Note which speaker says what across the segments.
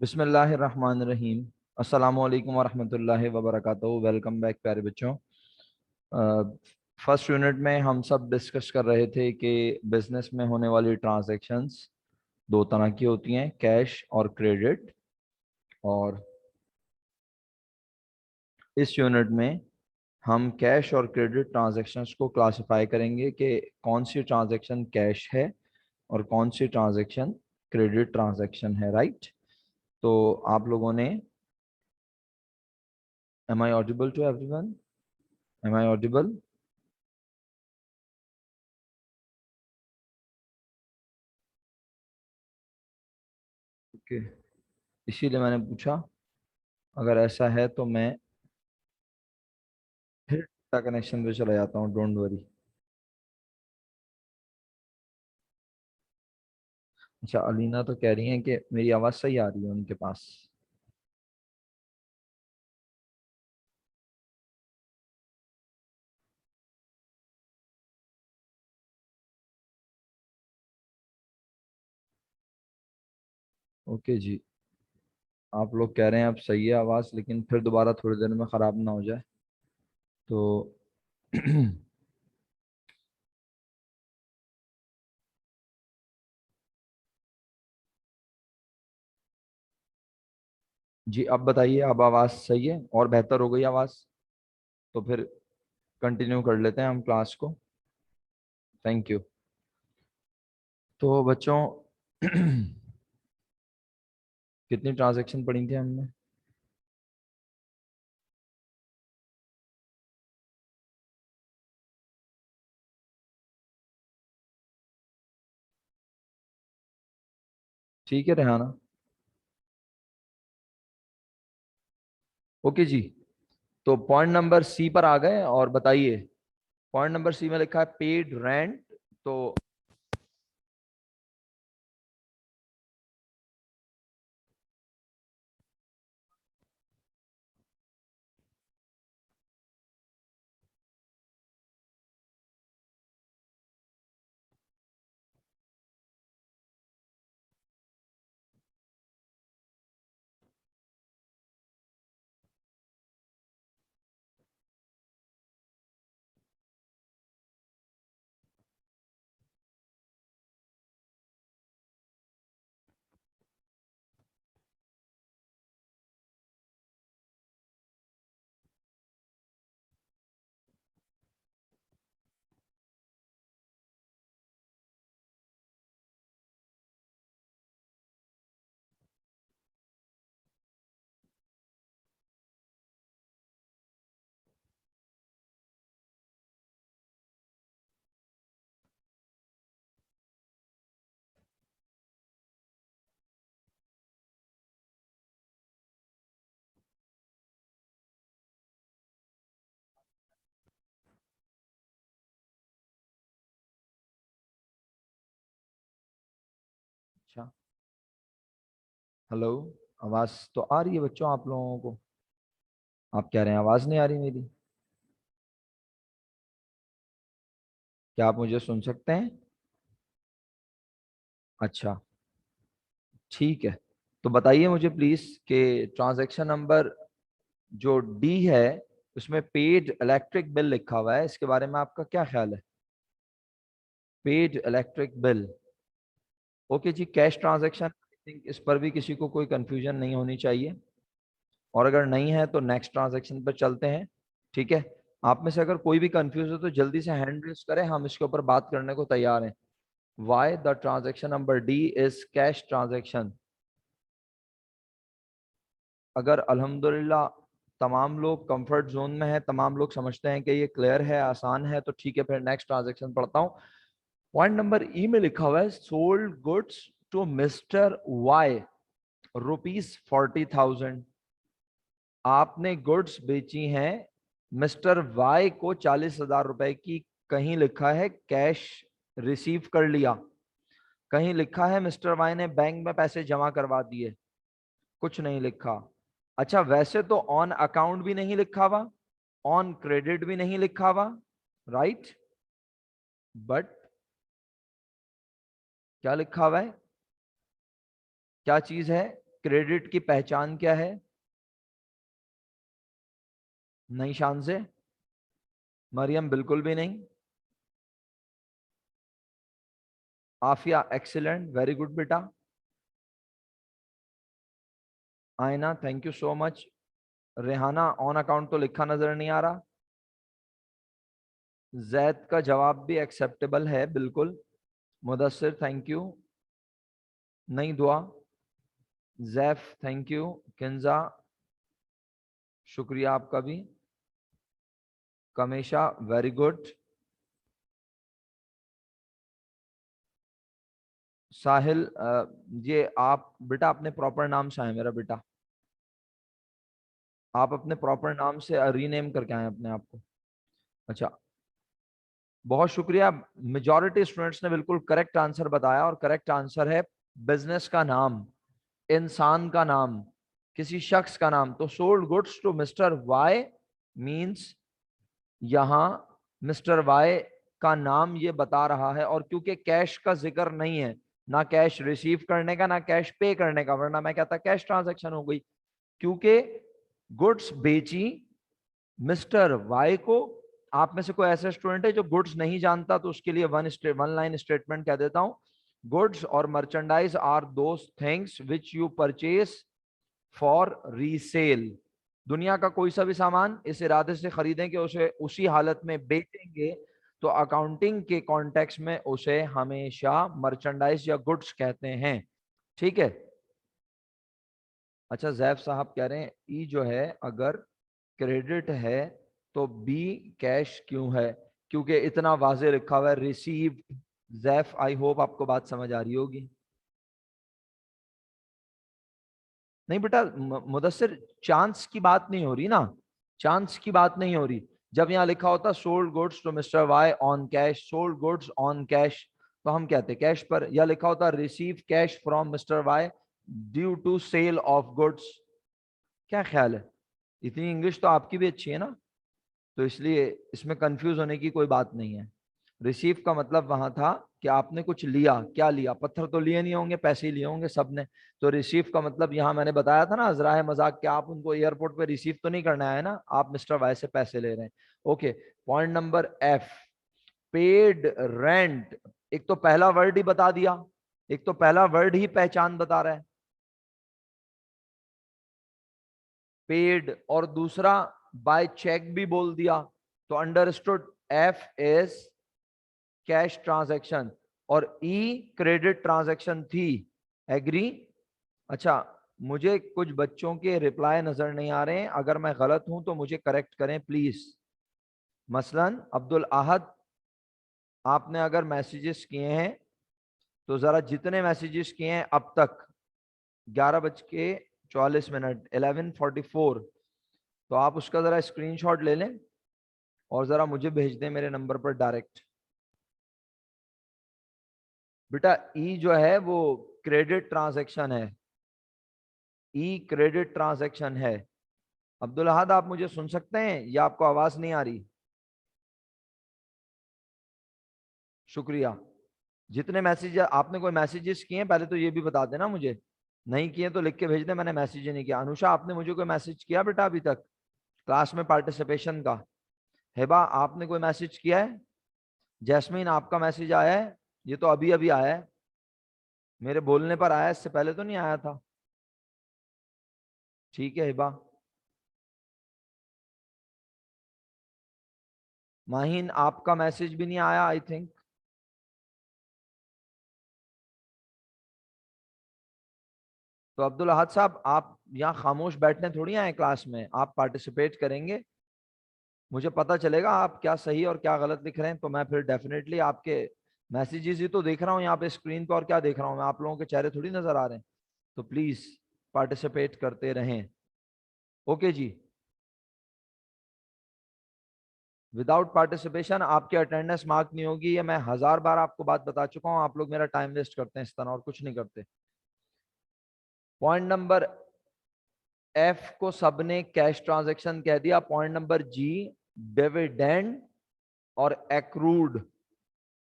Speaker 1: बिस्मिल्लाहिर्रहमानिर्रहीम। अस्सलामु अलैकुम वरहमतुल्लाहि वबरकातुहू। वेलकम बैक प्यारे बच्चों। फर्स्ट यूनिट में हम सब डिस्कस कर रहे थे कि बिजनेस में होने वाली ट्रांजैक्शंस दो तरह की होती हैं, कैश और क्रेडिट। और इस यूनिट में हम कैश और क्रेडिट ट्रांजैक्शंस को क्लासिफाई करेंगे कि कौन सी ट्रांजैक्शन कैश है और कौन सी ट्रांजैक्शन क्रेडिट ट्रांजैक्शन है। राइट। तो आप लोगों ने Am I audible to everyone? Am I audible? Okay, इसीलिए मैंने पूछा। अगर ऐसा है तो मैं फिर कनेक्शन पे चला जाता हूँ, डोंट वरी। अच्छा, अलीना तो कह रही हैं कि मेरी आवाज़ सही आ रही है उनके पास। ओके जी, आप लोग कह रहे हैं अब सही है आवाज़, लेकिन फिर दोबारा थोड़ी देर में ख़राब ना हो जाए तो जी अब बताइए, अब आवाज़ सही है और बेहतर हो गई आवाज़? तो फिर कंटिन्यू कर लेते हैं हम क्लास को। Thank you. तो बच्चों कितनी ट्रांजैक्शन पढ़ी थी हमने? ठीक है रेहाना। ओके जी, तो पॉइंट नंबर सी पर आ गए और बताइए। पॉइंट नंबर सी में लिखा है पेड रेंट। तो अच्छा, हेलो, आवाज तो आ रही है बच्चों आप लोगों को? आप कह रहे हैं आवाज नहीं आ रही मेरी। क्या आप मुझे सुन सकते हैं? अच्छा, ठीक है। तो बताइए मुझे प्लीज कि ट्रांजैक्शन नंबर जो डी है उसमें पेड इलेक्ट्रिक बिल लिखा हुआ है, इसके बारे में आपका क्या ख्याल है? Paid electric bill. ओके जी, कैश ट्रांजैक्शन, आई थिंक इस पर भी किसी को कोई कंफ्यूजन नहीं होनी चाहिए। और अगर नहीं है तो नेक्स्ट ट्रांजैक्शन पर चलते हैं। ठीक है, आप में से अगर कोई भी कंफ्यूज हो तो जल्दी से हैंड रेज करें, हम इसके ऊपर बात करने को तैयार हैं। Why the transaction number D is cash transaction. अगर अल्हम्दुलिल्लाह तमाम लोग कंफर्ट जोन में है, तमाम लोग समझते हैं कि ये क्लियर है, आसान है, तो ठीक है, फिर नेक्स्ट ट्रांजैक्शन पढ़ता हूँ। पॉइंट नंबर ई में लिखा हुआ है sold goods to mister Y ₹40,000। आपने गुड्स बेची हैं मिस्टर वाई को 40,000 रुपए की। कहीं लिखा है कैश रिसीव कर लिया, कहीं लिखा है मिस्टर वाई ने बैंक में पैसे जमा करवा दिए, कुछ नहीं लिखा। अच्छा, वैसे तो ऑन अकाउंट भी नहीं लिखा हुआ, ऑन क्रेडिट भी नहीं लिखा हुआ, राइट। बट क्या लिखा हुआ है? क्या चीज है? क्रेडिट की पहचान क्या है? नहीं शान से। मरियम बिल्कुल भी नहीं। आफिया एक्सीलेंट, वेरी गुड बेटा। आयना thank you so much. Rehana on account तो लिखा नजर नहीं आ रहा। जैद का जवाब भी एक्सेप्टेबल है बिल्कुल। Mudassir thank you. नहीं दुआ। जैफ थैंक यू। किंजा शुक्रिया आपका भी। कमेशा वेरी गुड। साहिल ये आप बेटा अपने प्रॉपर नाम से आए मेरा बेटा। आप अपने प्रॉपर नाम से रीनेम करके आए अपने आप को। अच्छा बहुत शुक्रिया। मेजॉरिटी स्टूडेंट्स ने बिल्कुल करेक्ट आंसर बताया और करेक्ट आंसर है बिजनेस का नाम, इंसान का नाम, किसी शख्स का नाम। तो sold goods to mister Y means यहां मिस्टर वाई का नाम ये बता रहा है। और क्योंकि कैश का जिक्र नहीं है, ना कैश रिसीव करने का ना कैश पे करने का, वरना मैं कहता कैश ट्रांजैक्शन हो गई। क्योंकि गुड्स बेची मिस्टर वाई को। आप में से कोई ऐसा स्टूडेंट है जो गुड्स नहीं जानता तो उसके लिए वन लाइन स्टेटमेंट कह देता हूं। गुड्स और merchandise are those things which you purchase for resale. दुनिया का कोई सा भी सामान इस इरादे से खरीदें कि उसे उसी हालत में बेचेंगे, तो अकाउंटिंग के कॉन्टेक्स्ट में उसे हमेशा मर्चेंडाइज या गुड्स कहते हैं। ठीक है। अच्छा जैफ साहब कह रहे हैं ई जो है अगर क्रेडिट है तो बी कैश क्यों है? क्योंकि इतना वाजे लिखा हुआ है रिसीव्ड। जैफ आई होप आपको बात समझ आ रही होगी। नहीं बेटा मुदस्सिर चांस की बात नहीं हो रही ना, चांस की बात नहीं हो रही। जब यहाँ लिखा होता sold goods to mister Y on cash, sold goods on cash, तो हम कहते कैश पर। या लिखा होता receive cash from mister Y due to sale of goods. क्या ख्याल है? इतनी इंग्लिश तो आपकी भी अच्छी है ना, तो इसलिए इसमें कंफ्यूज होने की कोई बात नहीं है। रिसीव का मतलब वहां था कि आपने कुछ लिया। क्या लिया? पत्थर तो लिए नहीं होंगे, पैसे ही लिए होंगे सबने। तो रिसीव का मतलब यहाँ मैंने बताया था ना अजराह मजाक, कि आप उनको एयरपोर्ट पे रिसीव तो नहीं करना है ना, आप मिस्टर वाई से पैसे ले रहे हैं। Okay. Point number F, paid rent. एक तो पहला वर्ड ही बता दिया, एक तो पहला वर्ड ही पहचान बता रहा है पेड, और दूसरा बाय चेक भी बोल दिया। तो understood F is cash transaction और ई क्रेडिट ट्रांजैक्शन थी। एग्री? अच्छा मुझे कुछ बच्चों के रिप्लाई नजर नहीं आ रहे हैं, अगर मैं गलत हूं तो मुझे करेक्ट करें प्लीज। मसलन अब्दुल अहद, आपने अगर मैसेजेस किए हैं तो जरा जितने मैसेजेस किए हैं अब तक, 11:44, 11:44, तो आप उसका जरा स्क्रीनशॉट ले लें और जरा मुझे भेज दें मेरे नंबर पर डायरेक्ट। बेटा ई जो है वो क्रेडिट ट्रांजैक्शन है, ई क्रेडिट ट्रांजैक्शन है। अब्दुल अहद आप मुझे सुन सकते हैं या आपको आवाज नहीं आ रही? शुक्रिया। जितने मैसेज आपने कोई मैसेजेस किए हैं पहले तो ये भी बता देना मुझे, नहीं किए तो लिख के भेज दे, मैंने मैसेज ही नहीं किया। अनुषा आपने मुझे कोई मैसेज किया बेटा अभी तक क्लास में पार्टिसिपेशन का? हेबा आपने कोई मैसेज किया है? जैस्मीन आपका मैसेज आया है? ये तो अभी अभी आया है, मेरे बोलने पर आया, इससे पहले तो नहीं आया था। ठीक है हिबा। माहिन आपका मैसेज भी नहीं आया आई थिंक। तो अब्दुल अहद साहब आप यहाँ खामोश बैठने थोड़ी आए क्लास में, आप पार्टिसिपेट करेंगे। मुझे पता चलेगा आप क्या सही और क्या गलत लिख रहे हैं, तो मैं फिर डेफिनेटली आपके मैसेजेस ही तो देख रहा हूँ यहाँ पे स्क्रीन पे, और क्या देख रहा हूँ मैं? आप लोगों के चेहरे थोड़ी नजर आ रहे हैं। तो प्लीज पार्टिसिपेट करते रहें। ओके जी। विदाउट पार्टिसिपेशन आपकी अटेंडेंस मार्क नहीं होगी, ये मैं 1000 बार आपको बात बता चुका हूँ। आप लोग मेरा टाइम वेस्ट करते हैं इस तरह और कुछ नहीं करते। पॉइंट नंबर एफ को सबने कैश ट्रांजैक्शन कह दिया। पॉइंट नंबर जी डिविडेंड और एक्रूड।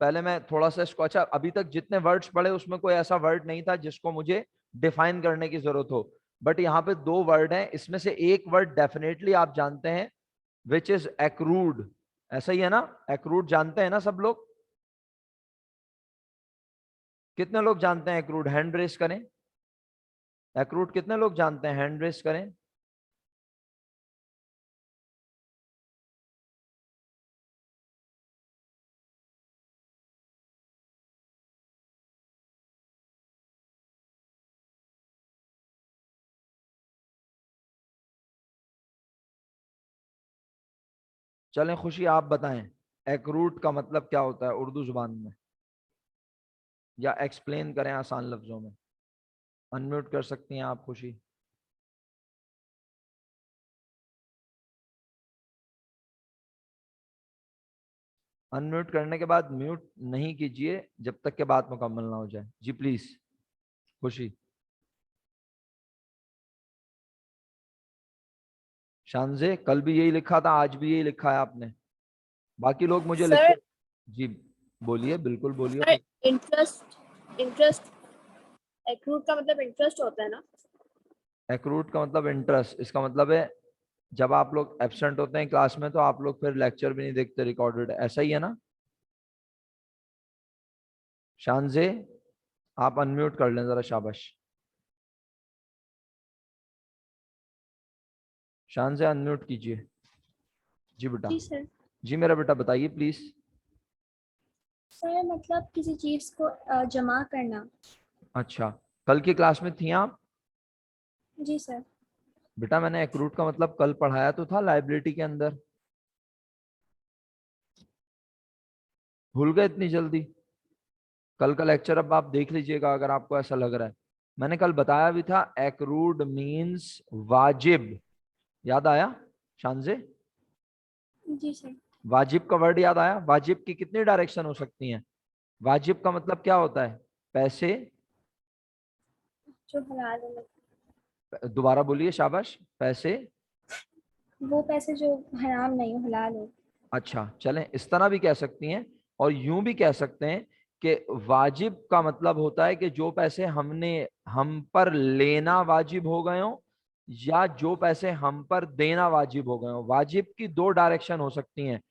Speaker 1: पहले मैं थोड़ा सा इसको, अच्छा अभी तक जितने वर्ड्स पढ़े उसमें कोई ऐसा वर्ड नहीं था जिसको मुझे डिफाइन करने की जरूरत हो। बट यहाँ पे दो वर्ड हैं, इसमें से एक वर्ड डेफिनेटली आप जानते हैं, विच इज एक्रूड। ऐसा ही है ना? एक्रूड जानते हैं ना सब लोग? कितने लोग जानते हैं एक्रूड? हैंड रेस करें। एक्रूड कितने लोग जानते हैं? हैंड रेस करें। चलें खुशी, आप बताएं एक्रूट का मतलब क्या होता है उर्दू जुबान में, या एक्सप्लेन करें आसान लफ्जों में। अनम्यूट कर सकती हैं आप खुशी। अनम्यूट करने के बाद म्यूट नहीं कीजिए जब तक के बात मुकम्मल ना हो जाए। जी प्लीज खुशी। शानजे, कल भी यही लिखा था, आज भी यही लिखा है आपने। बाकी लोग मुझे लिखते।
Speaker 2: सर
Speaker 1: जी बोलिए, बिल्कुल बोलिए।
Speaker 2: सर इंटरेस्ट इंटरेस्ट एक्रूट का मतलब इंटरेस्ट होता है ना?
Speaker 1: एक्रूट का मतलब इंटरेस्ट, इसका मतलब है जब आप लोग एब्सेंट होते हैं क्लास में तो आप लोग फिर लेक्चर भी नहीं देखते रिकॉर्डेड, ऐसा ही है ना? शानजे, आप अनम्यूट कर लें जरा, शाबाश। शानजे अनम्यूट कीजिए। जी बेटा।
Speaker 2: जी सर।
Speaker 1: जी मेरा बेटा बताइए प्लीज।
Speaker 2: सर मतलब किसी चीज को जमा करना।
Speaker 1: अच्छा, कल की क्लास में थी आप?
Speaker 2: जी सर।
Speaker 1: बेटा मैंने एक्रूट का मतलब कल पढ़ाया तो था लाइबिलिटी के अंदर, भूल गए इतनी जल्दी? कल का लेक्चर अब आप देख लीजिएगा अगर आपको ऐसा लग रहा है। मैंने कल बताया भी था एक्रूड मींस वाजिब, याद आया शानजे?
Speaker 2: जी सर।
Speaker 1: वाजिब का वर्ड याद आया? वाजिब की कितनी डायरेक्शन हो सकती हैं? वाजिब का मतलब क्या होता है? पैसे।
Speaker 2: जो हलाल है,
Speaker 1: दोबारा बोलिए, शाबाश। पैसे।
Speaker 2: वो पैसे जो हराम नहीं हो, हलाल हो।
Speaker 1: अच्छा चलें, इस तरह भी कह सकती हैं और यूं भी कह सकते हैं कि वाजिब का मतलब होता है कि जो पैसे हमने हम पर लेना वाजिब हो गए हो, या जो पैसे हम पर देना वाजिब हो गए हो। वाजिब की दो डायरेक्शन हो सकती हैं।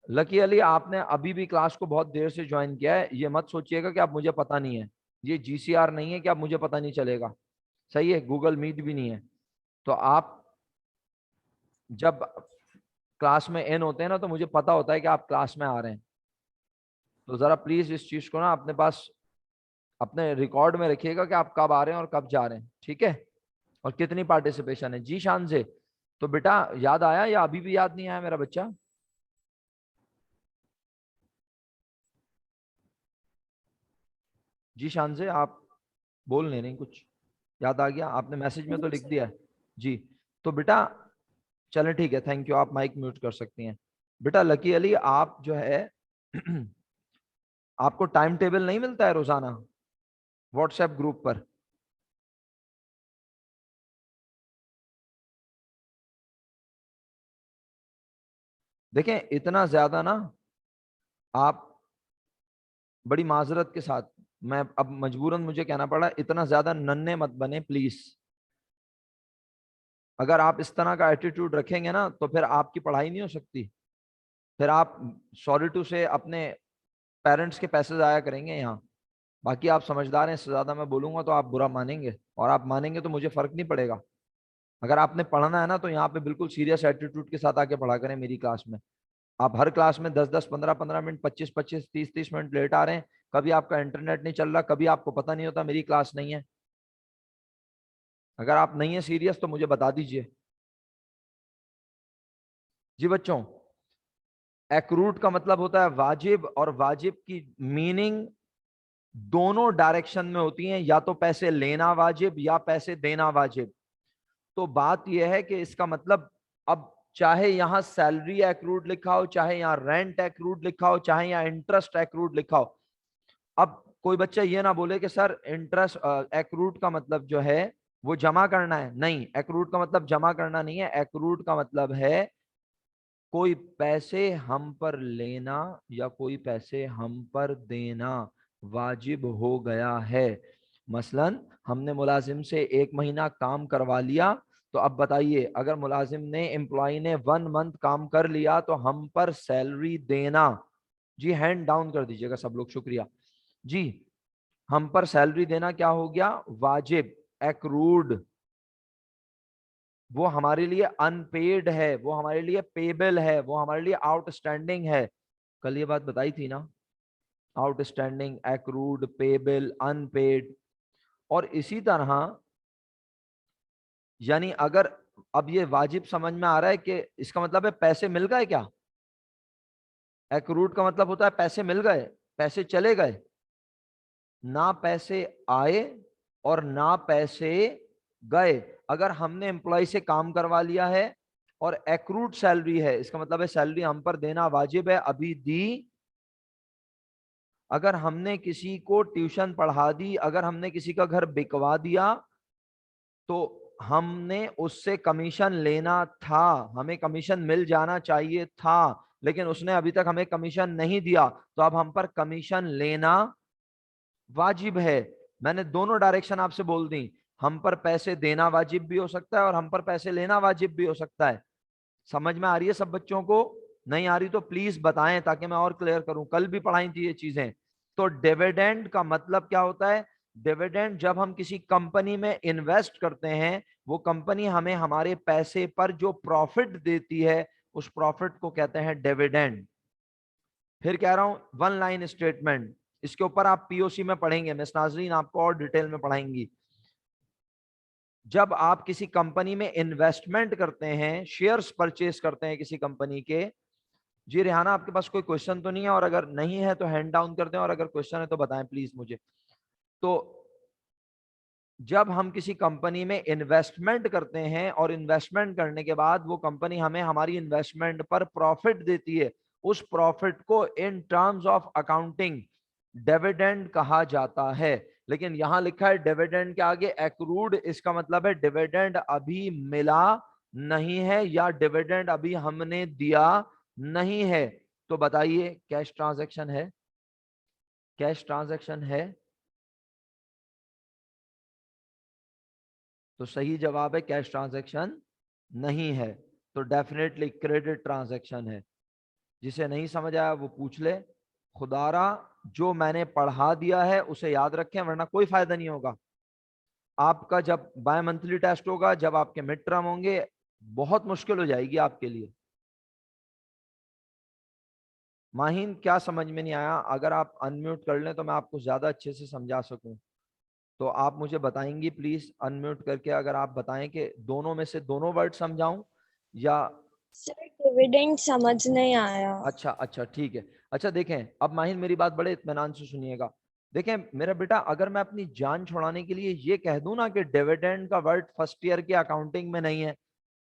Speaker 1: लकी अली, आपने अभी भी क्लास को बहुत देर से ज्वाइन किया है, ये मत सोचिएगा कि आप मुझे पता नहीं है। ये जीसीआर नहीं है कि आप मुझे पता नहीं चलेगा। सही है, गूगल मीट भी नहीं है। तो आप जब क्लास में इन होते हैं ना तो मुझे पता होता है कि आप क्लास में आ रहे हैं। तो जरा प्लीज इस चीज को ना अपने पास अपने रिकॉर्ड में रखिएगा कि आप कब आ रहे हैं और कब जा रहे हैं, ठीक है? और कितनी पार्टिसिपेशन है। जी शान से, तो बेटा याद आया या अभी भी याद नहीं आया मेरा बच्चा? जी शान से, आप बोल नहीं रही कुछ? याद आ गया? आपने मैसेज में तो
Speaker 2: जी
Speaker 1: लिख
Speaker 2: सर।
Speaker 1: दिया है। जी, तो बेटा चलें ठीक है, थैंक यू, आप माइक म्यूट कर सकती हैं। बेटा लकी अली, आप जो है आपको टाइम टेबल नहीं मिलता है रोजाना व्हाट्सएप ग्रुप पर? देखें इतना ज्यादा ना आप, बड़ी माजरत के साथ मैं अब मजबूरन मुझे कहना पड़ा, इतना ज्यादा नन्हे मत बने प्लीज। अगर आप इस तरह का एटीट्यूड रखेंगे ना तो फिर आपकी पढ़ाई नहीं हो सकती। फिर आप सॉरी टू से अपने पेरेंट्स के पैसे जाया करेंगे यहाँ। बाकी आप समझदार हैं, इससे ज्यादा मैं बोलूंगा तो आप बुरा मानेंगे, और आप मानेंगे तो मुझे फर्क नहीं पड़ेगा। अगर आपने पढ़ना है ना तो यहाँ पे बिल्कुल सीरियस एटीट्यूड के साथ आके पढ़ा करें मेरी क्लास में। आप हर क्लास में 10-10, 15-15 मिनट, 25-25, 30-30 मिनट लेट आ रहे हैं। कभी आपका इंटरनेट नहीं चल रहा, कभी आपको पता नहीं होता मेरी क्लास नहीं है। अगर आप नहीं है सीरियस तो मुझे बता दीजिए। जी बच्चों, एक्रूट का मतलब होता है वाजिब, और वाजिब की मीनिंग दोनों डायरेक्शन में होती है, या तो पैसे लेना वाजिब या पैसे देना वाजिब। तो बात यह है कि इसका मतलब, अब चाहे यहां सैलरी एक्रूड लिखा हो, चाहे यहाँ रेंट एक्रूड लिखा हो, चाहे यहाँ इंटरेस्ट एक्रूड लिखा हो, अब कोई बच्चा ये ना बोले कि सर इंटरेस्ट एक्रूड का मतलब जो है वो जमा करना है। नहीं, एक्रूड का मतलब जमा करना नहीं है। एक्रूड का मतलब है कोई पैसे हम पर लेना या कोई पैसे हम पर देना वाजिब हो गया है। मसलन हमने मुलाजिम से 1 महीना काम करवा लिया, तो अब बताइए अगर मुलाजिम ने एम्प्लॉय ने 1 मंथ काम कर लिया तो हम पर सैलरी देना, जी हैंड डाउन कर दीजिएगा सब लोग, शुक्रिया जी, हम पर सैलरी देना क्या हो गया, वाजिब, एक्रूड। वो हमारे लिए अनपेड है, वो हमारे लिए पेबल है, वो हमारे लिए आउटस्टैंडिंग है। कल ये बात बताई थी ना, आउटस्टैंडिंग, एक्रूड, पेबल, अनपेड। और इसी तरह यानी अगर अब ये वाजिब समझ में आ रहा है कि इसका मतलब है पैसे मिल गए क्या, एक्रूड का मतलब होता है पैसे मिल गए, पैसे चले गए, ना पैसे आए और ना पैसे गए। अगर हमने एम्प्लॉय से काम करवा लिया है और एक्रूड सैलरी है, इसका मतलब है सैलरी हम पर देना वाजिब है, अभी दी। अगर हमने किसी को ट्यूशन पढ़ा दी, अगर हमने किसी का घर बिकवा दिया, तो हमने उससे कमीशन लेना था, हमें कमीशन मिल जाना चाहिए था, लेकिन उसने अभी तक हमें कमीशन नहीं दिया, तो अब हम पर कमीशन लेना वाजिब है। मैंने दोनों डायरेक्शन आपसे बोल दी, हम पर पैसे देना वाजिब भी हो सकता है और हम पर पैसे लेना वाजिब भी हो सकता है। समझ में आ रही है सब बच्चों को? नहीं आ रही तो प्लीज बताएं ताकि मैं और क्लियर करूं, कल भी पढ़ाई थी ये चीजें। तो डिविडेंड का मतलब क्या होता है, डिविडेंड जब हम किसी कंपनी में इन्वेस्ट करते हैं, वो कंपनी हमें हमारे पैसे पर जो प्रॉफिट देती है, उस प्रॉफिट को कहते हैं डिविडेंड। फिर कह रहा हूं वन लाइन स्टेटमेंट, इसके ऊपर आप पीओसी में पढ़ेंगे, मिस नाजरीन आपको और डिटेल में पढ़ाएंगी। जब आप किसी कंपनी में इन्वेस्टमेंट करते हैं, शेयर्स परचेज करते हैं किसी कंपनी के, जी रेहाना आपके पास कोई क्वेश्चन तो नहीं है, और अगर नहीं है तो हैंड डाउन कर दें, और अगर क्वेश्चन है तो बताएं प्लीज मुझे। तो जब हम किसी कंपनी में इन्वेस्टमेंट करते हैं और इन्वेस्टमेंट करने के बाद वो कंपनी हमें हमारी इन्वेस्टमेंट पर प्रॉफिट देती है, उस प्रॉफिट को in terms of accounting dividend कहा जाता है। लेकिन यहां लिखा है डिविडेंड के आगे एक्रूड, इसका मतलब है डिविडेंड अभी मिला नहीं है या डिविडेंड अभी हमने दिया नहीं है। तो बताइए कैश ट्रांजैक्शन है, कैश ट्रांजैक्शन है? तो सही जवाब है कैश ट्रांजैक्शन नहीं है, तो डेफिनेटली क्रेडिट ट्रांजैक्शन है। जिसे नहीं समझ आया वो पूछ ले। खुदारा जो मैंने पढ़ा दिया है उसे याद रखें, वरना कोई फायदा नहीं होगा। आपका जब बाय मंथली टेस्ट होगा, जब आपके मिड टर्म होंगे, बहुत मुश्किल हो जाएगी आपके लिए। माहिन क्या समझ में नहीं आया? अगर आप अनम्यूट कर लें तो मैं आपको ज्यादा अच्छे से समझा सकूं, तो आप मुझे बताएंगी प्लीज अनम्यूट करके। अगर आप बताएं कि दोनों में से दोनों वर्ड समझाऊं या?
Speaker 2: सर डिविडेंड समझ नहीं आया।
Speaker 1: अच्छा अच्छा ठीक है। अच्छा देखें, अब माहिर मेरी बात बड़े इत्मीनान से सुनिएगा। देखें मेरा बेटा, अगर मैं अपनी जान छुड़ाने के लिए ये कह दूं ना कि डिविडेंड का वर्ड फर्स्ट ईयर की अकाउंटिंग में नहीं है,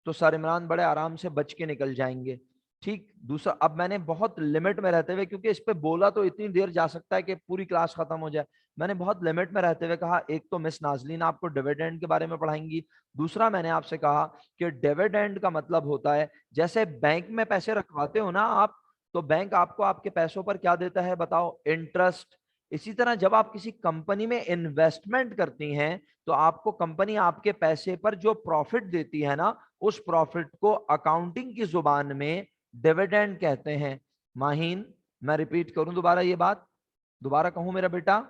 Speaker 1: तो सर इमरान बड़े आराम से बच के निकल जाएंगे। ठीक, दूसरा, अब मैंने बहुत लिमिट में रहते हुए, क्योंकि इस पे बोला तो इतनी देर जा सकता है कि पूरी क्लास खत्म हो जाए, मैंने बहुत लिमिट में रहते हुए कहा, एक तो मिस नाजलीन आपको डिविडेंड के बारे में पढ़ाएंगी, दूसरा मैंने आपसे कहा कि डिविडेंड का मतलब होता है जैसे बैंक में पैसे रखवाते हो ना आप, तो बैंक आपको आपके पैसों पर क्या देता है बताओ, इंटरेस्ट। इसी तरह जब आप किसी कंपनी में इन्वेस्टमेंट करती हैं, तो आपको कंपनी आपके पैसे पर जो प्रॉफिट देती है ना, उस प्रॉफिट को अकाउंटिंग की जुबान में डिविडेंड कहते हैं। माहीन, मैं रिपीट करूं दोबारा ये बात, दोबारा कहूं मेरा बेटा,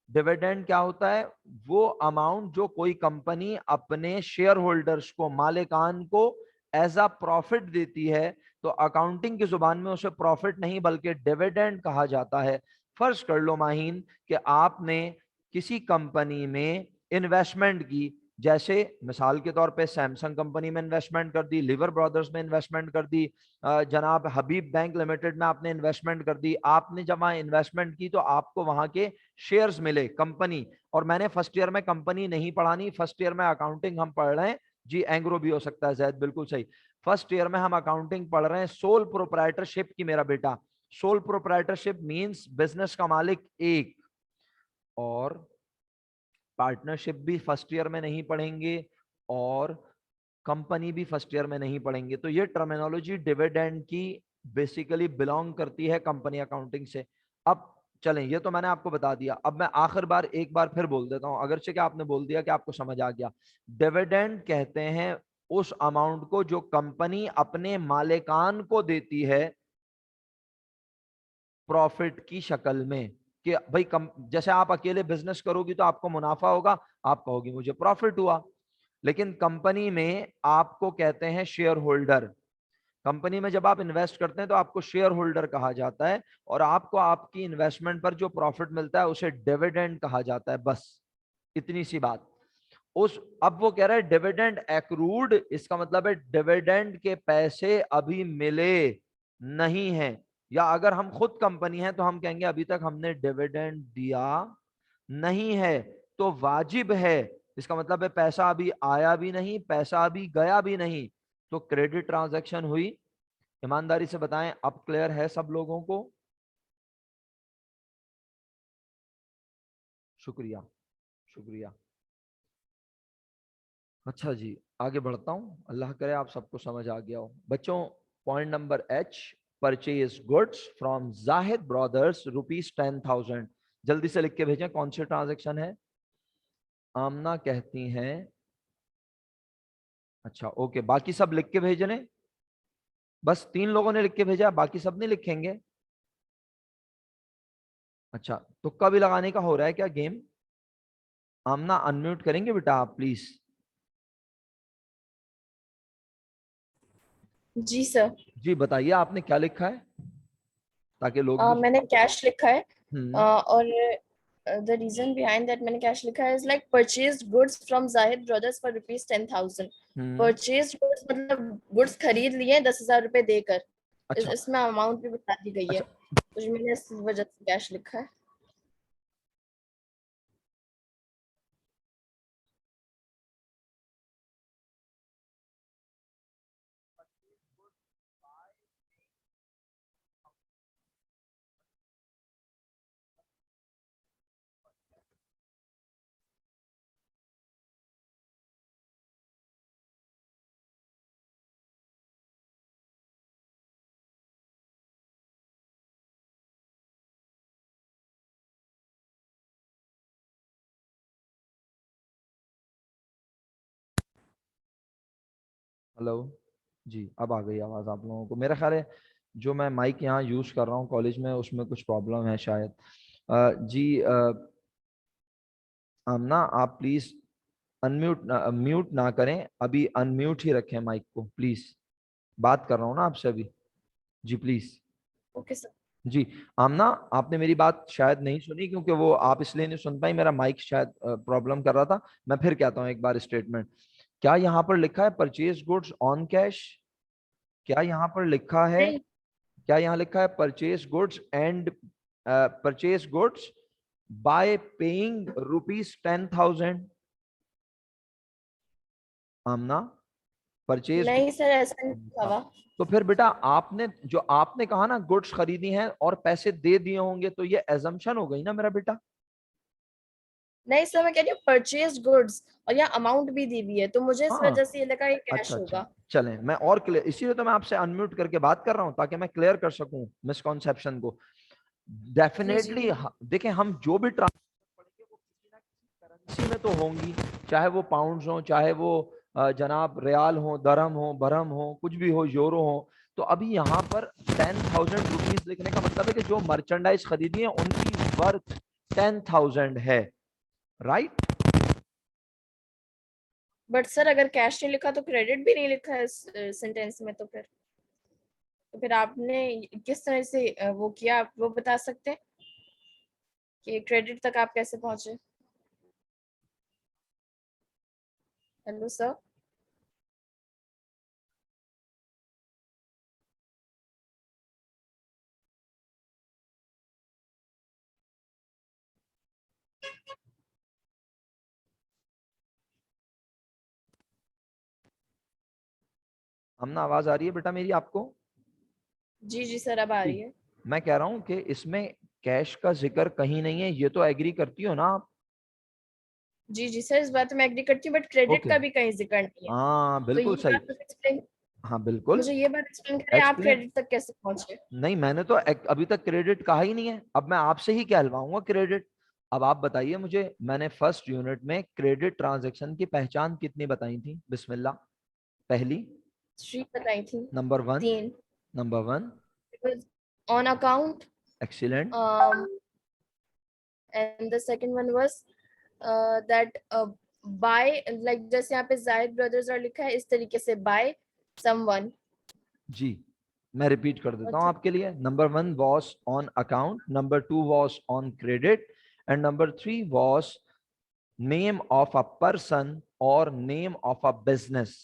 Speaker 1: डिविडेंड क्या होता है, वो अमाउंट जो कोई कंपनी अपने शेयर होल्डर्स को, मालिकान को एज अ प्रॉफिट देती है, तो अकाउंटिंग की जुबान में उसे प्रॉफिट नहीं बल्कि डिविडेंड कहा जाता है। फर्ज कर लो माहीन कि आपने किसी कंपनी में इन्वेस्टमेंट की, जैसे मिसाल के तौर पे सैमसंग कंपनी में इन्वेस्टमेंट कर दी, लिवर ब्रदर्स में इन्वेस्टमेंट कर दी, जनाब हबीब बैंक लिमिटेड में आपने इन्वेस्टमेंट कर दी। आपने जब वहां इन्वेस्टमेंट की तो आपको वहां के शेयर्स मिले कंपनी, और मैंने फर्स्ट ईयर में कंपनी नहीं पढ़ानी, फर्स्ट ईयर में अकाउंटिंग हम पढ़ रहे हैं। जी एंग्रो भी हो सकता है जैद, बिल्कुल सही। फर्स्ट ईयर में हम अकाउंटिंग पढ़ रहे हैं सोल प्रोप्राइटरशिप की मेरा बेटा। सोल प्रोप्राइटरशिप मींस बिजनेस का मालिक एक, और पार्टनरशिप भी फर्स्ट ईयर में नहीं पढ़ेंगे, और कंपनी भी फर्स्ट ईयर में नहीं पढ़ेंगे। तो ये टर्मिनोलॉजी डिविडेंड की बेसिकली बिलोंग करती है कंपनी अकाउंटिंग से। अब चलें, ये तो मैंने आपको बता दिया। अब मैं आखिर बार एक बार फिर बोल देता हूं, अगरचे कि आपने बोल दिया कि आपको समझ आ गया। डिविडेंड कहते हैं उस अमाउंट को जो कंपनी अपने मालिकान को देती है प्रॉफिट की शक्ल में। कि भाई जैसे आप अकेले बिजनेस करोगी तो आपको मुनाफा होगा, आप कहोगी मुझे प्रॉफिट हुआ, लेकिन कंपनी में आपको कहते हैं शेयर होल्डर। कंपनी में जब आप इन्वेस्ट करते हैं तो आपको शेयर होल्डर कहा जाता है, और आपको आपकी इन्वेस्टमेंट पर जो प्रॉफिट मिलता है उसे डिविडेंड कहा जाता है। बस इतनी सी बात। उस अब वो कह रहा है डिविडेंड एक्रूड, इसका मतलब है डिविडेंड के पैसे अभी मिले नहीं हैं। या अगर हम खुद कंपनी है तो हम कहेंगे अभी तक हमने डिविडेंड दिया नहीं है, तो वाजिब है, इसका मतलब है पैसा अभी आया भी नहीं, पैसा अभी गया भी नहीं, तो क्रेडिट ट्रांजैक्शन हुई। ईमानदारी से बताएं, अब क्लियर है सब लोगों को? शुक्रिया, शुक्रिया। अच्छा जी, आगे बढ़ता हूं, अल्लाह करे आप सबको समझ आ गया हो। बच्चों, point number H, purchase goods from Zahid brothers ₹10,000। जल्दी से लिख के भेजें कौन से ट्रांजैक्शन है। आमना कहती हैं, अच्छा ओके, बाकी सब लिख के भेज रहे, बस 3 लोगों ने लिख के भेजा, बाकी सब नहीं लिखेंगे। अच्छा, तुक्का भी लगाने का हो रहा है क्या गेम? आमना अनम्यूट करेंगे बेटा आप प्लीज?
Speaker 2: Ji sir.
Speaker 1: जी बताइए आपने क्या लिखा है, ताकि लोग भी
Speaker 2: मैंने कैश लिखा है,
Speaker 1: हम्म।
Speaker 2: और द रीजन बिहाइंड दैट मैंने कैश लिखा है is like purchase goods from Zahid brothers for ₹10,000।
Speaker 1: Hmm.
Speaker 2: Purchase goods मतलब गुड्स खरीद लिए 10,000 रुपए देकर।
Speaker 1: अच्छा।
Speaker 2: इसमें अमाउंट भी बता दी गई है,
Speaker 1: अच्छा।
Speaker 2: तो मैंने इस वजह से कैश लिखा है।
Speaker 1: हेलो जी, अब आ गई आवाज आप लोगों को? मेरा ख्याल है जो मैं माइक यहाँ यूज कर रहा हूँ कॉलेज में उसमें कुछ प्रॉब्लम है शायद। जी आमना आप प्लीज म्यूट ना करें, अभी अनम्यूट ही रखें माइक को प्लीज। बात कर रहा हूँ ना आपसे अभी। जी प्लीज।
Speaker 2: Okay sir.
Speaker 1: जी आमना, आपने मेरी बात शायद नहीं सुनी, क्योंकि वो आप इसलिए नहीं सुन पाई, मेरा माइक शायद प्रॉब्लम कर रहा था। मैं फिर कहता हूँ एक बार स्टेटमेंट। क्या यहाँ पर लिखा है परचेज गुड्स ऑन कैश? क्या यहाँ पर लिखा है,
Speaker 2: नहीं
Speaker 1: क्या यहाँ लिखा है purchase goods and purchase goods by paying ₹10,000? Amna, purchase.
Speaker 2: नहीं सर, ऐसा नहीं लिखा
Speaker 1: हाँ,
Speaker 2: हुआ।
Speaker 1: तो फिर बेटा आपने जो आपने कहा ना गुड्स खरीदी हैं और पैसे दे दिए होंगे, तो ये एजम्पशन हो गई ना मेरा बेटा।
Speaker 2: नहीं सर, मैं कह रही हूँ परचेज गुड्स, और यहाँ अमाउंट भी दी हुई है, तो मुझे इस
Speaker 1: हाँ।
Speaker 2: वजह से ये लगा ये
Speaker 1: अच्छा
Speaker 2: कैश
Speaker 1: अच्छा,
Speaker 2: होगा।
Speaker 1: चलें मैं और क्लियर, इसीलिए तो मैं आपसे अनम्यूट करके बात कर रहा हूं ताकि मैं क्लियर कर सकूं मिसकॉन्सेप्शन को।
Speaker 2: जी जी।
Speaker 1: डेफिनेटली देखें, हम जो भी ट्रांसफर पढ़ेंगे वो किसी ना किसी करेंसी में तो होंगी, चाहे वो पाउंड्स हो, चाहे वो जनाब रियाल हो, दरहम हो, बरहम हो, कुछ भी हो, यूरो हो। तो अभी यहाँ पर ₹10,000 लिखने का मतलब है कि जो मर्चेंडाइज खरीदी है उनकी वर्थ 10,000 है, राइट?
Speaker 2: बट सर अगर कैश नहीं लिखा तो क्रेडिट भी नहीं लिखा है इस सेंटेंस में, तो फिर आपने किस तरह से वो किया, आप वो बता सकते हैं कि क्रेडिट तक आप कैसे पहुंचे? Hello sir.
Speaker 1: हमना आवाज आ रही है बेटा मेरी आपको?
Speaker 2: जी जी सर, अब आ
Speaker 1: जी,
Speaker 2: रही है।
Speaker 1: मैं कह रहा हूं कि इसमें कैश का जिक्र कहीं नहीं है, ये तो एग्री करती हो ना आप?
Speaker 2: जी जी सर, इस बात में एग्री करती हूँ, बट क्रेडिट
Speaker 1: ओके।
Speaker 2: का भी कहीं जिक्र नहीं है।
Speaker 1: हाँ
Speaker 2: तो
Speaker 1: बिल्कुल
Speaker 2: ये
Speaker 1: सही।
Speaker 2: बात तो एक्सप्लेन।
Speaker 1: हाँ बिल्कुल।
Speaker 2: मुझे ये बात एक्सप्लेन करें, आप
Speaker 1: एक्सप्लेन,
Speaker 2: क्रेडिट तक कैसे पहुंचे?
Speaker 1: नहीं मैंने तो अभी तक क्रेडिट कहा ही नहीं है, अब मैं आपसे ही कहलवाऊंगा क्रेडिट। अब आप बताइए मुझे, मैंने फर्स्ट यूनिट में क्रेडिट ट्रांजैक्शन की पहचान कितनी बताई थी, बिस्मिल्लाह। पहली,
Speaker 2: 3 बताई थी।
Speaker 1: Number one,
Speaker 2: 3।
Speaker 1: Number one.
Speaker 2: On account,
Speaker 1: excellent.
Speaker 2: And the second one was that bye, like जैसे यहाँ पे जायद ब्रदर्स और लिखा है इस तरीके से, बाय समवन।
Speaker 1: जी, मैं रिपीट कर देता हूं आपके लिए। Number one was on account, number two was on credit, and number three was name of a person और नेम ऑफ अ बिजनेस।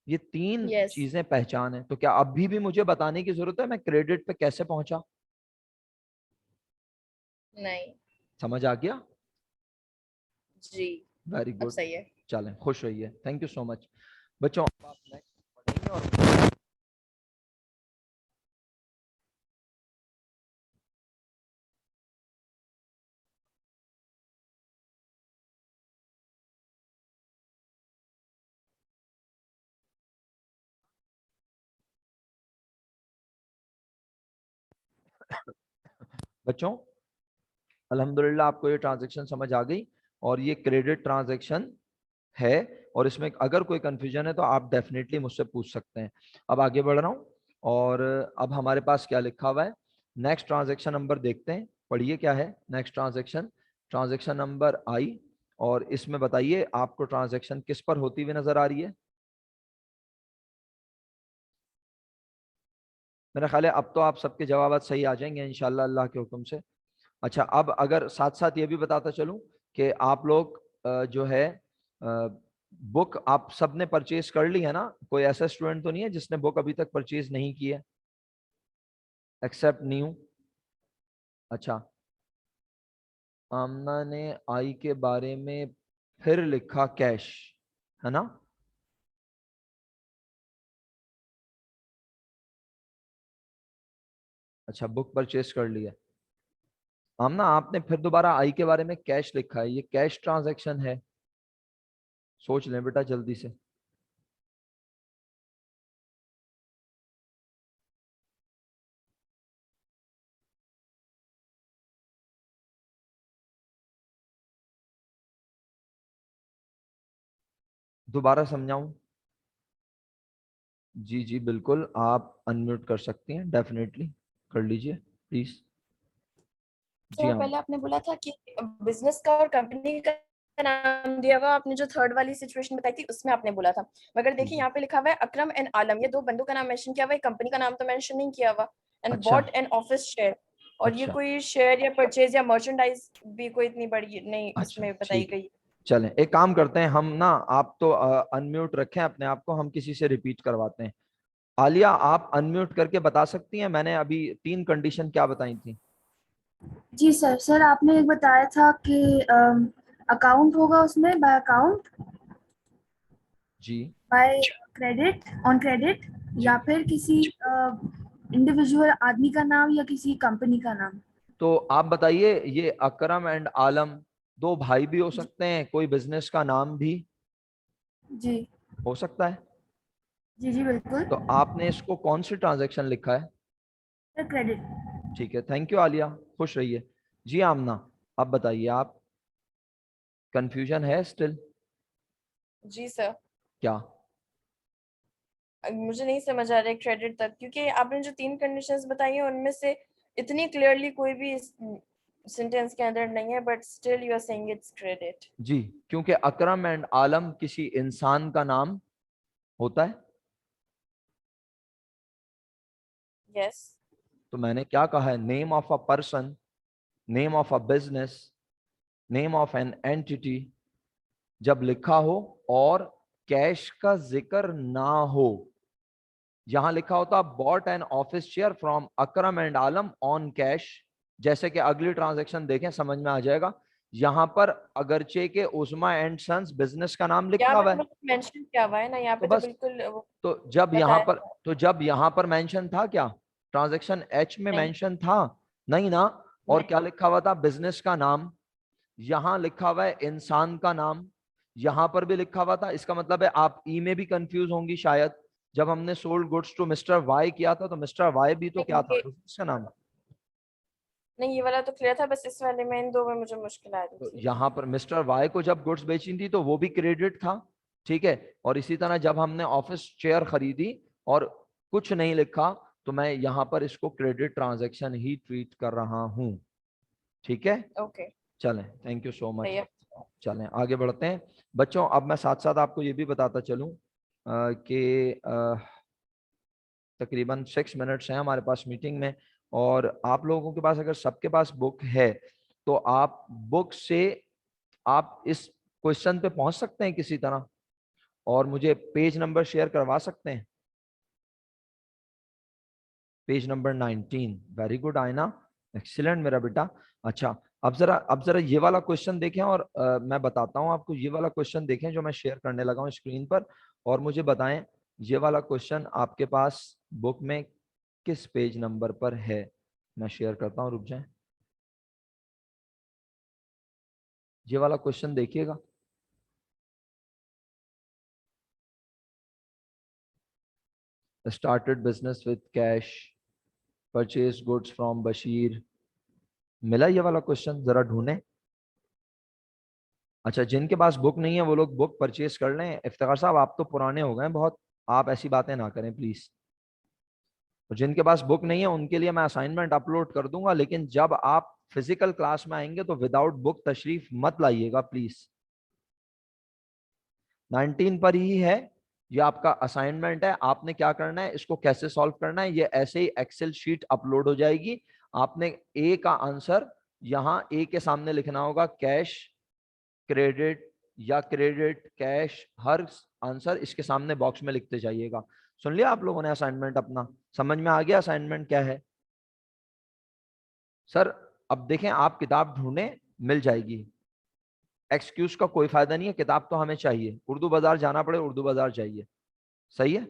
Speaker 1: ये तीन
Speaker 2: यस।
Speaker 1: चीजें पहचान है। तो क्या अभी भी मुझे बताने की जरूरत है मैं क्रेडिट पे कैसे पहुंचा?
Speaker 2: नहीं।
Speaker 1: समझ आ गया?
Speaker 2: जी।
Speaker 1: वेरी
Speaker 2: अब
Speaker 1: गुड।
Speaker 2: सही है।
Speaker 1: चलें, खुश रहिए, थैंक यू सो मच। बच्चों अब आप नेक्स्ट पढ़ेंगे। और बच्चों अल्हम्दुलिल्लाह आपको ये ट्रांजैक्शन समझ आ गई, और ये क्रेडिट ट्रांजैक्शन है। और इसमें अगर कोई कंफ्यूजन है तो आप डेफिनेटली मुझसे पूछ सकते हैं। अब आगे बढ़ रहा हूँ, और अब हमारे पास क्या लिखा हुआ है, नेक्स्ट ट्रांजैक्शन नंबर देखते हैं। पढ़िए क्या है नेक्स्ट ट्रांजैक्शन। ट्रांजैक्शन नंबर आई, और इसमें बताइए आपको ट्रांजैक्शन किस पर होती हुई नजर आ रही है? मेरा ख्याल है अब तो आप सबके जवाब सही आ जाएंगे इंशाल्लाह अल्लाह के हुक्म से। अच्छा, अब अगर साथ साथ ये भी बताता चलूं कि आप लोग जो है बुक आप सब ने परचेज कर ली है ना? कोई ऐसा स्टूडेंट तो नहीं है जिसने बुक अभी तक परचेज नहीं की है, एक्सेप्ट न्यू? अच्छा, आमना ने आई के बारे में फिर लिखा कैश, है ना? अच्छा, बुक परचेज कर लिया। आमना आपने फिर दोबारा आई के बारे में कैश लिखा है, ये कैश ट्रांजैक्शन है? सोच लें बेटा जल्दी से। दोबारा समझाऊं? जी जी बिल्कुल, आप अनम्यूट कर सकती हैं, डेफिनेटली कर लीजिए प्लीज। जी
Speaker 2: तो
Speaker 1: हाँ।
Speaker 2: पहले आपने बोला था कि बिजनेस का और कंपनी का नाम दिया हुआ, आपने जो थर्ड वाली सिचुएशन बताई थी उसमें आपने बोला था। मगर देखिए
Speaker 1: जी।
Speaker 2: यहाँ पे लिखा हुआ है अकरम एंड आलम, ये दो बंदों का नाम मेंशन किया हुआ है, कंपनी का नाम तो मेंशन नहीं किया हुआ। एंड
Speaker 1: अच्छा।
Speaker 2: बॉट एन ऑफिस शेयर, और ये
Speaker 1: अच्छा।
Speaker 2: कोई शेयर या परचेज या मर्चेंडाइज भी कोई इतनी बड़ी नहीं
Speaker 1: अच्छा
Speaker 2: इसमें बताई
Speaker 1: ठीक है।
Speaker 2: गई।
Speaker 1: चलें एक काम करते हैं हम ना, आप तो अनम्यूट रखें अपने आप को, हम किसी से रिपीट करवाते हैं। आलिया आप अनम्यूट करके बता सकती हैं मैंने अभी तीन कंडीशन क्या बताई थी?
Speaker 3: जी सर। सर आपने एक बताया था कि अकाउंट होगा उसमें, बाय अकाउंट,
Speaker 1: जी।
Speaker 3: बाय क्रेडिट, ऑन क्रेडिट,
Speaker 1: जी।
Speaker 3: या फिर किसी इंडिविजुअल आदमी का नाम या किसी कंपनी का नाम।
Speaker 1: तो आप बताइए, ये अकरम एंड आलम दो भाई भी हो
Speaker 3: जी
Speaker 1: सकते हैं, कोई बिजनेस का नाम भी
Speaker 3: जी
Speaker 1: हो सकता है।
Speaker 3: जी जी बिल्कुल।
Speaker 1: तो आपने इसको कौन सी ट्रांजैक्शन लिखा है?
Speaker 3: Sir credit.
Speaker 1: ठीक है, थैंक यू आलिया, खुश रहिए। जी आमना, अब बताइए आप, कंफ्यूजन है स्टिल?
Speaker 2: जी सर।
Speaker 1: क्या?
Speaker 2: मुझे नहीं समझ आ रहा है क्रेडिट तक, क्योंकि आपने जो 3 कंडीशंस बताई हैं उनमें से इतनी क्लियरली कोई भी इस सेंटेंस के अंदर नहीं है, but still you are saying it's credit.
Speaker 1: जी, क्योंकि अकरम एंड आलम किसी इंसान का नाम होता है।
Speaker 2: यस।
Speaker 1: तो मैंने क्या कहा है, name of a person, name of a business, name of an entity जब लिखा हो और कैश का जिक्र ना हो। यहां लिखा होता bot an office chair from Akram and Alam on cash, जैसे कि अगली ट्रांजैक्शन देखें समझ में आ जाएगा। यहां पर अगरचे के उस्मा एंड सन्स बिजनेस का नाम
Speaker 2: यहाँ
Speaker 1: लिखा
Speaker 2: पे
Speaker 1: हुआ
Speaker 2: तो
Speaker 1: है।
Speaker 2: बिल्कुल मेंशन किया हुआ है ना, यहाँ
Speaker 1: तो
Speaker 2: पे तो
Speaker 1: बस,
Speaker 2: बिल्कुल वो
Speaker 1: तो जब यहां
Speaker 2: बताया
Speaker 1: पर,
Speaker 2: हुआ है।
Speaker 1: तो जब यहां पर मेंशन था क्या, ट्रांजैक्शन एच में
Speaker 2: नहीं।
Speaker 1: मेंशन था? नहीं ना। और
Speaker 2: नहीं।
Speaker 1: क्या लिखा हुआ था, बिजनेस का नाम। यहां लिखा हुआ है इंसान का नाम, यहां पर भी लिखा हुआ था। इसका मतलब है आप ई में भी कंफ्यूज होंगी शायद, जब हमने sold goods to mister Y किया था, तो मिस्टर वाई भी तो क्या था,
Speaker 2: ये
Speaker 1: उसका नाम।
Speaker 2: नहीं, ये वाला तो क्लियर था, बस इस वाले में इन दो में मुझे मुश्किल आ रही
Speaker 1: तो
Speaker 2: थी।
Speaker 1: यहाँ पर मिस्टर वाई को जब गुड्स बेची थी तो वो भी क्रेडिट था, ठीक है। और इसी तरह जब हमने ऑफिस चेयर खरीदी और कुछ नहीं लिखा, तो मैं यहाँ पर इसको क्रेडिट ट्रांजैक्शन ही ट्रीट कर रहा हूँ, ठीक है।
Speaker 2: ओके,
Speaker 1: चलें, थैंक यू सो
Speaker 2: सही
Speaker 1: मच।
Speaker 2: है।
Speaker 1: चलें आगे बढ़ते हैं बच्चों। अब मैं साथ साथ आपको ये भी बताता चलूं कि तकरीबन 6 मिनट्स हैं हमारे पास मीटिंग में, और आप लोगों के पास अगर सबके पास बुक है तो आप बुक से आप इस क्वेश्चन पे पहुंच सकते हैं किसी तरह, और मुझे पेज नंबर शेयर करवा सकते हैं। Page number 19। वेरी गुड आयना, एक्सीलेंट मेरा बेटा। अच्छा, अब जरा ये वाला क्वेश्चन देखें, और मैं बताता हूं आपको। ये वाला क्वेश्चन देखें जो मैं शेयर करने लगा हूं स्क्रीन पर, और मुझे बताएं ये वाला क्वेश्चन आपके पास बुक में किस पेज नंबर पर है। मैं शेयर करता हूं, रुक जाएं। ये वाला क्वेश्चन देखिएगा। Started business with cash, purchase goods from Bashir. मिला ये वाला क्वेश्चन? जरा ढूंढें। अच्छा, जिनके पास बुक नहीं है वो लोग बुक परचेज कर लें। इफ्तिखार साहब, आप तो पुराने हो गए बहुत, आप ऐसी बातें ना करें प्लीज। तो जिनके पास बुक नहीं है उनके लिए मैं असाइनमेंट अपलोड कर दूंगा, लेकिन जब आप फिजिकल क्लास में आएंगे तो विदाउट बुक तशरीफ मत लाइएगा प्लीज। 19 पर ही है, ये आपका असाइनमेंट है। आपने क्या करना है, इसको कैसे सॉल्व करना है, ये ऐसे ही एक्सेल शीट अपलोड हो जाएगी। आपने ए का आंसर यहाँ ए के सामने लिखना होगा, कैश, क्रेडिट या क्रेडिट कैश, हर आंसर इसके सामने बॉक्स में लिखते जाइएगा। सुन लिया आप लोगों ने असाइनमेंट अपना? समझ में आ गया असाइनमेंट क्या है? सर अब देखें, आप किताब ढूंढें, मिल जाएगी। एक्सक्यूज का कोई फायदा नहीं है, किताब तो हमें चाहिए। उर्दू बाजार जाना पड़े, उर्दू बाजार चाहिए, सही है।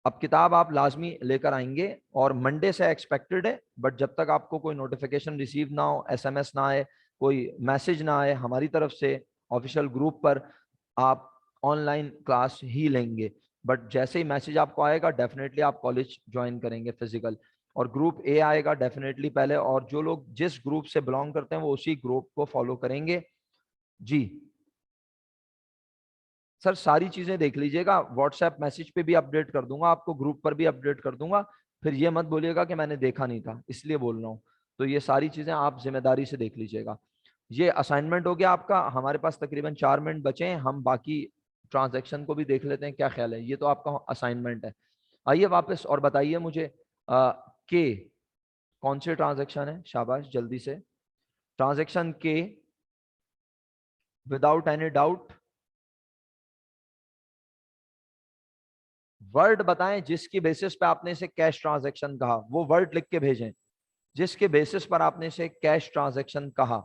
Speaker 1: अब किताब आप लाजमी लेकर आएंगे, और मंडे से एक्सपेक्टेड है, बट जब तक आपको कोई नोटिफिकेशन रिसीव ना हो, एसएमएस ना आए, कोई मैसेज ना आए हमारी तरफ से ऑफिशियल ग्रुप पर, आप ऑनलाइन क्लास ही लेंगे। बट जैसे ही मैसेज आपको आएगा डेफिनेटली आप कॉलेज ज्वाइन करेंगे फिजिकल, और ग्रुप ए आएगा डेफिनेटली पहले, और जो लोग जिस ग्रुप से बिलोंग करते हैं वो उसी ग्रुप को फॉलो करेंगे जी। सर सारी चीजें देख लीजिएगा, व्हाट्सएप मैसेज पे भी अपडेट कर दूंगा आपको, ग्रुप पर भी अपडेट कर दूंगा। फिर ये मत बोलिएगा कि मैंने देखा नहीं था, इसलिए बोल रहा हूँ। तो ये सारी चीजें आप जिम्मेदारी से देख लीजिएगा। ये असाइनमेंट हो गया आपका। हमारे पास तकरीबन 4 मिनट बचे हैं, हम बाकी ट्रांजैक्शन को भी देख लेते हैं, क्या ख्याल है? ये तो आपका असाइनमेंट है। आइए वापस और बताइए मुझे के कौन से ट्रांजैक्शन है? शाबाश, जल्दी से। ट्रांजैक्शन के, विदाउट एनी डाउट। वर्ड बताएं जिसकी बेसिस पे आपने इसे कैश ट्रांजैक्शन कहा, वो वर्ड लिख के भेजें जिसके बेसिस पर आपने इसे कैश ट्रांजैक्शन कहा।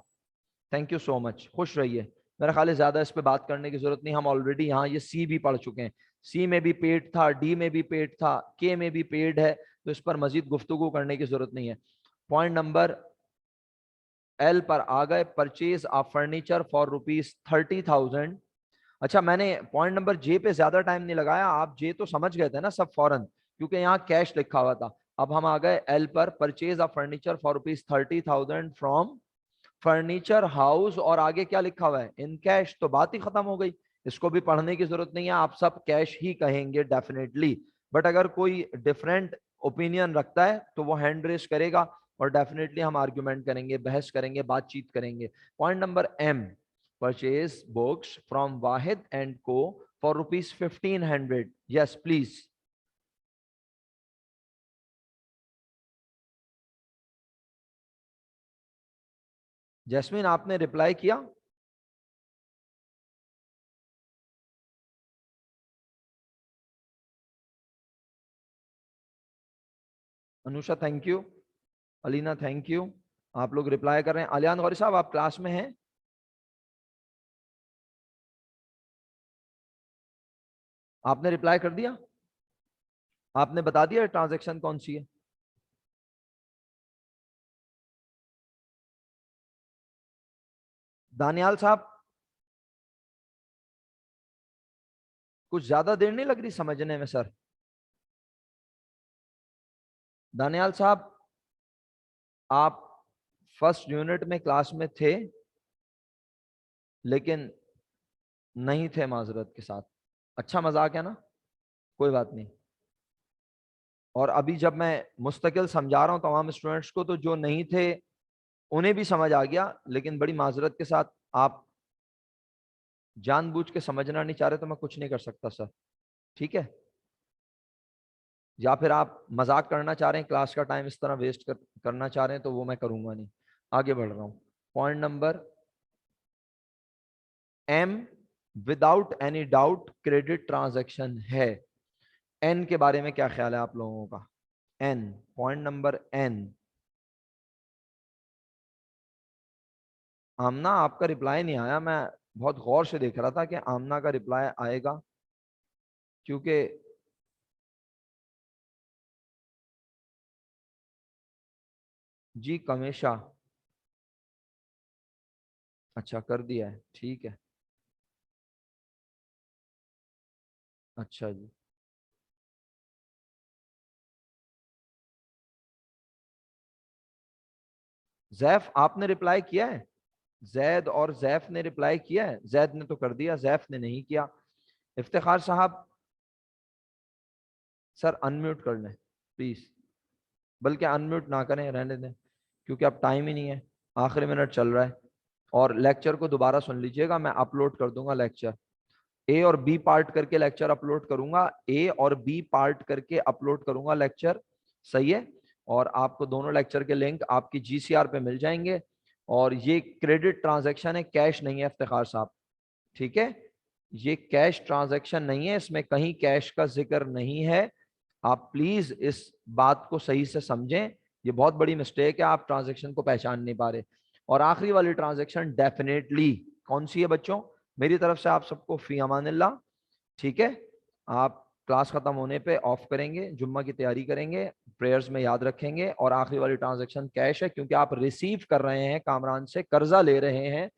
Speaker 1: थैंक यू सो मच, खुश रहिए। मेरा ख्याल है ज्यादा इस पे बात करने की जरूरत नहीं, हम ऑलरेडी यहाँ ये सी भी पढ़ चुके हैं। सी में भी पेड था, डी में भी पेड था, के में भी पेड है, तो इस पर मजीद गुफ्तगू करने की जरूरत नहीं है। पॉइंट नंबर एल पर आ गए, परचेज ऑफ फर्नीचर फॉर ₹30,000। अच्छा, मैंने पॉइंट नंबर जे पे ज्यादा टाइम नहीं लगाया, आप जे तो समझ गए थे ना सब फौरन, क्योंकि यहाँ कैश लिखा हुआ था। अब हम आ गए एल पर, purchase of furniture for ₹30,000 from furniture house, और आगे क्या लिखा हुआ है? In cash. तो बात ही खत्म हो गई, इसको भी पढ़ने की जरूरत नहीं है, आप सब कैश ही कहेंगे डेफिनेटली। बट अगर कोई डिफरेंट ओपिनियन रखता है तो वो हैंड रेस करेगा, और डेफिनेटली हम आर्ग्यूमेंट करेंगे, बहस करेंगे, बातचीत करेंगे। Point number M, purchase books from Wahid and co for ₹1,500। Yes please. Jasmine, आपने रिप्लाई किया? Anusha thank you, Alina thank you, आप लोग रिप्लाई कर रहे हैं। अलियान गौरी साहब, आप क्लास में हैं? आपने रिप्लाई कर दिया? आपने बता दिया ट्रांजैक्शन कौन सी है? दानियाल साहब, कुछ ज्यादा देर नहीं लग रही समझने में सर? दानियाल साहब, आप फर्स्ट यूनिट में क्लास में थे लेकिन नहीं थे माजरत के साथ। अच्छा मजाक है ना, कोई बात नहीं। और अभी जब मैं मुस्तकिल समझा रहा हूँ तमाम स्टूडेंट्स को, तो जो नहीं थे उन्हें भी समझ आ गया, लेकिन बड़ी माजरत के साथ आप जानबूझ के समझना नहीं चाह रहे तो मैं कुछ नहीं कर सकता सर, ठीक है। या फिर आप मजाक करना चाह रहे हैं, क्लास का टाइम इस तरह वेस्ट करना चाह रहे हैं, तो वो मैं करूंगा नहीं। आगे बढ़ रहा हूँ। Point number M, without any doubt credit transaction है। एन के बारे में क्या ख्याल है आप लोगों का? N, point number N. Aamna, आपका रिप्लाई नहीं आया। मैं बहुत गौर से देख रहा था कि आमना का रिप्लाई आएगा, क्योंकि जी कमेशा, अच्छा कर दिया है, ठीक है। अच्छा जी, जैफ आपने रिप्लाई किया है? जैद और जैफ ने रिप्लाई किया है? जैद ने तो कर दिया, जैफ ने नहीं किया। इफ्तिखार साहब सर अनम्यूट कर लें प्लीज, बल्कि अनम्यूट ना करें, रहने दें, क्योंकि अब टाइम ही नहीं है, आखिरी मिनट चल रहा है। और लेक्चर को दोबारा सुन लीजिएगा, मैं अपलोड कर दूंगा लेक्चर, ए और बी पार्ट करके लेक्चर अपलोड करूंगा, ए और बी पार्ट करके अपलोड करूंगा लेक्चर, सही है। और आपको दोनों लेक्चर के लिंक आपकी जीसीआर पे मिल जाएंगे। और ये क्रेडिट ट्रांजैक्शन है, कैश नहीं है इफ्तिखार साहब, ठीक है। ये कैश ट्रांजैक्शन नहीं है, इसमें कहीं कैश का जिक्र नहीं है। आप प्लीज इस बात को सही से समझें, ये बहुत बड़ी मिस्टेक है, आप ट्रांजैक्शन को पहचान नहीं पा रहे। और आखिरी वाली ट्रांजैक्शन डेफिनेटली कौन सी है बच्चों? मेरी तरफ से आप सबको फी अमानिल्लाह, ठीक है। आप क्लास खत्म होने पे ऑफ करेंगे, जुम्मा की तैयारी करेंगे, प्रेयर्स में याद रखेंगे। और आखिरी वाली ट्रांजैक्शन कैश है, क्योंकि आप रिसीव कर रहे हैं कामरान से, कर्जा ले रहे हैं,